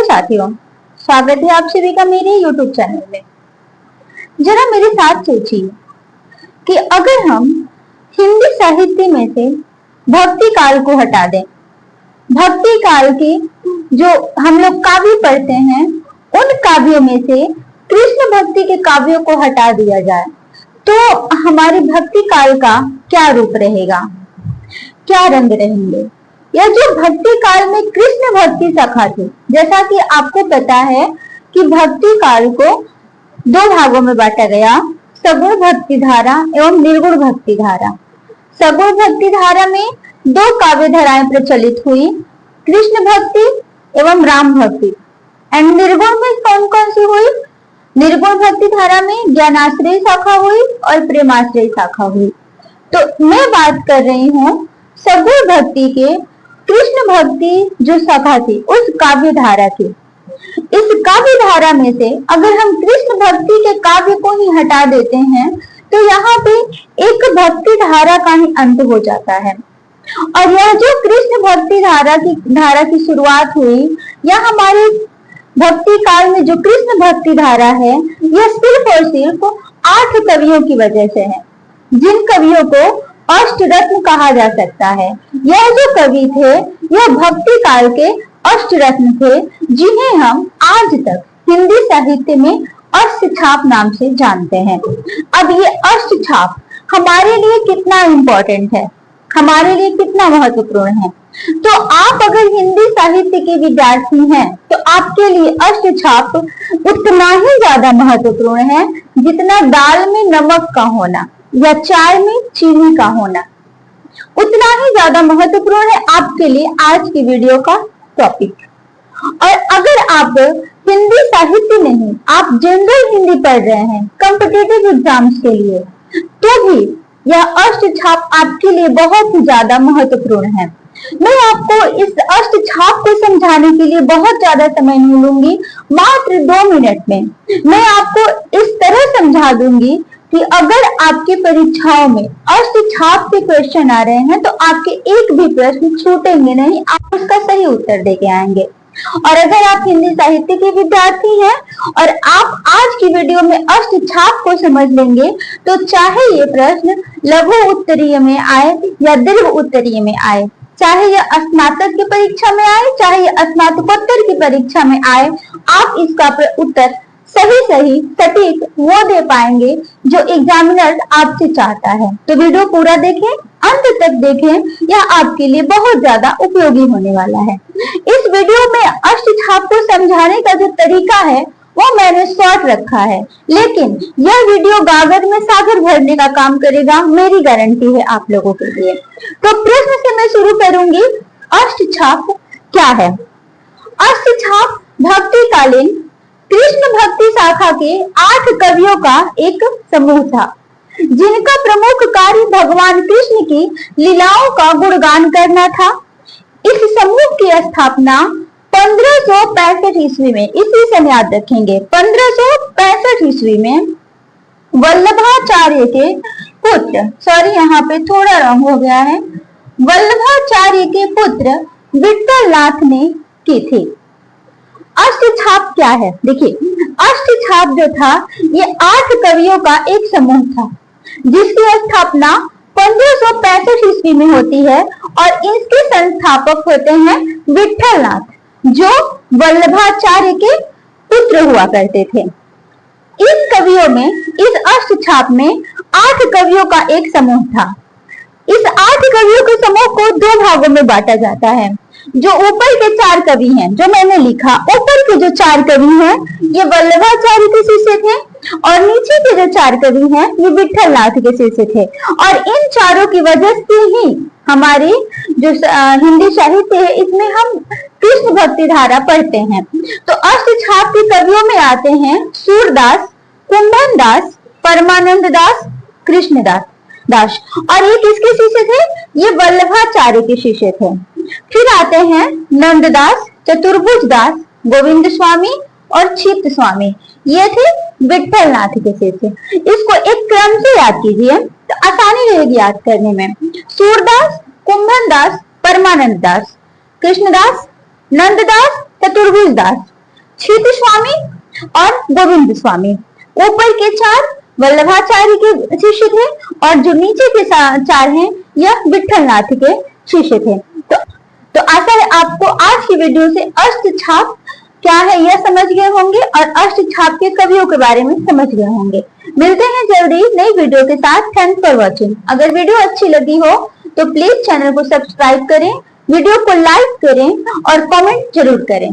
साथियों, स्वागत है आप सभी का मेरे YouTube चैनल में। जरा मेरे साथ सोचिए कि अगर हम हिंदी साहित्य में से भक्ति काल को हटा दें, भक्ति काल के जो हम लोग काव्य पढ़ते हैं उन काव्यों में से कृष्ण भक्ति के काव्यों को हटा दिया जाए, तो हमारे भक्ति काल का क्या रूप रहेगा, क्या रंग रहेंगे। यह जो भक्ति काल में कृष्ण भक्ति सखा थे, जैसा कि आपको पता है कि भक्ति काल को दो भागों में बांटा गया, सगुण भक्ति धारा एवं निर्गुण भक्ति धारा। सगुण भक्ति धारा में दो काव्य धाराएं प्रचलित हुई, कृष्ण भक्ति एवं राम भक्ति। एंड निर्गुण में कौन कौन सी हुई? निर्गुण भक्ति धारा में ज्ञानाश्रय शाखा हुई और प्रेमाश्रय शाखा हुई। तो मैं बात कर रही हूँ सगुण भक्ति के कृष्ण भक्ति जो शाखा थी उस काव्य धारा की। इस काव्य धारा में से अगर हम कृष्ण भक्ति के काव्य को ही हटा देते हैं तो यहाँ पे एक भक्ति धारा का ही अंत हो जाता है। और यह जो कृष्ण भक्ति धारा की शुरुआत हुई, यह हमारे भक्ति काल में जो कृष्ण भक्ति धारा है यह सिर्फ और सिर्फ 8 कवियों की वजह से है, जिन कवियों को अष्टरत्न कहा जा सकता है। यह जो कवि थे यह भक्ति काल के अष्टरत्न थे, जिन्हें हम आज तक हिंदी साहित्य में अष्टछाप नाम से जानते हैं। अब ये अष्टछाप हमारे लिए कितना इम्पोर्टेंट है, हमारे लिए कितना महत्वपूर्ण है। तो आप अगर हिंदी साहित्य के विद्यार्थी हैं तो आपके लिए अष्टछाप उतना ही ज्यादा महत्वपूर्ण है जितना दाल में नमक का होना या चाय में चीनी का होना, उतना ही ज्यादा महत्वपूर्ण है आपके लिए आज की वीडियो का टॉपिक। और अगर आप हिंदी साहित्य नहीं, आप जनरल हिंदी पढ़ रहे हैं कॉम्पिटिटिव एग्जाम्स के लिए, तो भी यह अष्टछाप आपके लिए बहुत ही ज्यादा महत्वपूर्ण है। मैं आपको इस अष्टछाप को समझाने के लिए बहुत ज्यादा समय नहीं लूंगी, मात्र 2 मिनट में मैं आपको इस तरह समझा दूंगी कि अगर आपके परीक्षाओं में अष्टछाप के क्वेश्चन आ रहे हैं तो आपके एक भी प्रश्न छूटेंगे नहीं, आप उसका सही उत्तर देके आएंगे। और अगर आप हिंदी साहित्य के विद्यार्थी हैं और आप आज की वीडियो में अष्टछाप को समझ लेंगे तो चाहे ये प्रश्न लघु उत्तरीय में आए या दीर्घ उत्तरीय में आए, चाहे यह स्नातक की परीक्षा में आए, चाहे यह स्नातकोत्तर की परीक्षा में आए, आप इसका उत्तर सही सटीक वो दे पाएंगे जो एग्जामिनर आपसे चाहता है। तो वीडियो पूरा देखें, अंत तक देखें, यह आपके लिए बहुत ज्यादा उपयोगी होने वाला है। इस वीडियो में अष्टछाप को समझाने का जो तरीका है वो मैंने शॉर्ट रखा है, लेकिन यह वीडियो गागर में सागर भरने का काम करेगा, मेरी गारंटी है आप लोगों के लिए। तो प्रश्न से मैं शुरू करूंगी, अष्टछाप क्या है? अष्टछाप भक्तिकालीन कृष्ण भक्ति शाखा के 8 कवियों का एक समूह था, जिनका प्रमुख कार्य भगवान कृष्ण की लीलाओं का गुणगान करना था। इस समूह की स्थापना 1565 ईस्वी में, इसी से याद रखेंगे, 1565 ईस्वी में वल्लभाचार्य के पुत्र, सॉरी यहाँ पे थोड़ा रंग हो गया है, वल्लभाचार्य के पुत्र विट्ठलनाथ ने की थी। अष्टछाप क्या है? देखिए, अष्टछाप जो था ये 8 कवियों का एक समूह था, जिसकी स्थापना 1565 ईस्वी में होती है और इसके संस्थापक होते हैं विट्ठलनाथ, जो वल्लभाचार्य के पुत्र हुआ करते थे। इस कवियों में, इस अष्टछाप में 8 कवियों का एक समूह था। इस 8 कवियों के समूह को 2 भागों में बांटा जाता है। जो ऊपर के 4 कवि हैं, जो मैंने लिखा, ऊपर के जो 4 कवि हैं ये वल्लभाचार्य के शिष्य थे और नीचे के जो 4 कवि हैं ये विट्ठलनाथ के शिष्य थे। और इन चारों की वजह से ही हमारी जो हिंदी साहित्य है इसमें हम कृष्ण भक्ति धारा पढ़ते हैं। तो अष्टछाप के कवियों में आते हैं सूरदास, कुंभन दास, परमानंद दास, कृष्णदास दास। और ये किसके शिष्य थे? ये वल्लभाचार्य के शिष्य थे। फिर आते हैं नंददास, चतुर्भुज दास, गोविंद स्वामी और क्षिप्त स्वामी, ये थे विट्ठलनाथ के शिष्य। इसको एक क्रम से याद कीजिए तो आसानी रहेगी याद करने में। सूरदास, कुंभन दास, परमानंद दास, कृष्णदास, नंददास, चतुर्भुज दास क्षित स्वामी और गोविंद स्वामी। ऊपर के 4 वल्लभाचार्य के शिष्य थे और जो नीचे के 4 हैं यह विठलनाथ के शिष्य थे। तो आशा है आपको आज की वीडियो से अष्टछाप क्या है यह समझ गए होंगे और अष्टछाप के कवियों के बारे में समझ गए होंगे। मिलते हैं जल्दी नई वीडियो के साथ। Thanks for watching. अगर वीडियो अच्छी लगी हो तो प्लीज चैनल को सब्सक्राइब करें, वीडियो को लाइक करें और कमेंट जरूर करें।